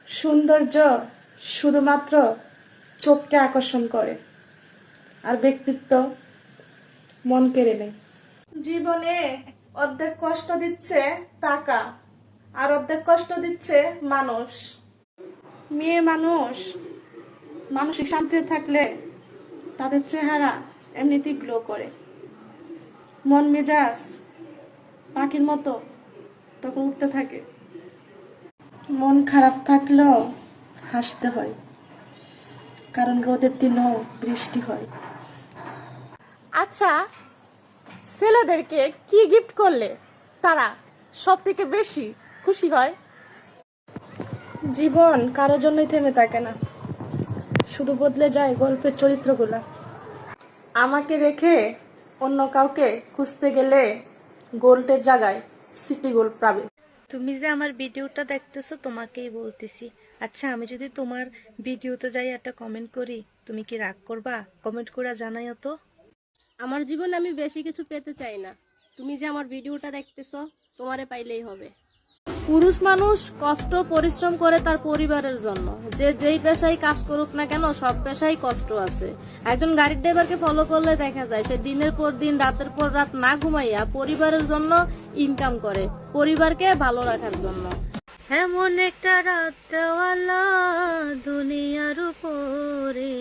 সৌন্দর্য শুধুমাত্র চোখকে আকর্ষণ করে, আর ব্যক্তিত্ব মন কেড়ে নেয়। জীবনে অর্ধেক কষ্ট দিচ্ছে টাকা, আর অর্ধেক কষ্ট দিচ্ছে মানুষ। মেয়ে মানুষ মানসিক শান্তিতে থাকলে তাদের চেহারা এমনিতেই গ্লো করে, মন মেজাজ পাখির মতো তখন উঠতে থাকে। মন খারাপ থাকলেও হাসতে হয়, কারণ রোদের দিনও বৃষ্টি হয়। আচ্ছা, ছেলেদেরকে কি গিফট করলে তারা সব থেকে বেশি খুশি হয়? জীবন কারোর জন্যই থেমে থাকে না, শুধু বদলে যায় গল্পের চরিত্রগুলা। আমাকে রেখে অন্য কাউকে খুঁজতে গেলে গোল্ডের জায়গায় সিটি গোল্ড পাবে। তুমি যে আমার ভিডিওটা দেখতেছো তোমাকেই বলতেছি। আচ্ছা, আমি যদি তোমার ভিডিওতে যাই একটা কমেন্ট করি, তুমি কি রাগ করবা? কমেন্ট করে জানাইও তো। আমার জীবনে আমি বেশি কিছু পেতে চাই না। তুমি যে আমার ভিডিওটা দেখতেছো, তোমারে পাইলেই হবে। পুরুষ মানুষ কষ্ট পরিশ্রম করে তার পরিবারের জন্য। যে যেই পেশায় কাজ করুক না কেন, সব পেশায় কষ্ট আছে। একজন গাড়ির ড্রাইভারকে ফলো করলে দেখা যায় সে দিনের পর দিন রাতের পর রাত না ঘুমাইয়া পরিবারের জন্য ইনকাম করে, পরিবারকে ভালো রাখার জন্য। এমন একটা রাত দেওয়ালা দুনিয়ার উপরে,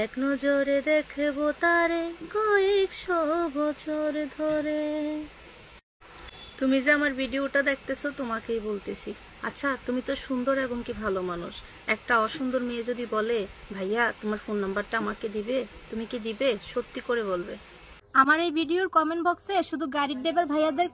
এক নজরে দেখবো তারে কয়েকশো বছর ধরে। তুমি যে আমার ভিডিওটা দেখতেছো তোমাকেই বলতেছি। আচ্ছা, তুমি তো সুন্দর এবং কি ভালো মানুষ। একটা অসুন্দর মেয়ে যদি বলে ভাইয়া তোমার ফোন নাম্বারটা আমাকে দিবে, তুমি কি দিবে? সত্যি করে বলবে। আমার এই ভিডিওর কমেন্ট বক্সে শুধু গাড়ির ড্রাইভার ভাইয়াদের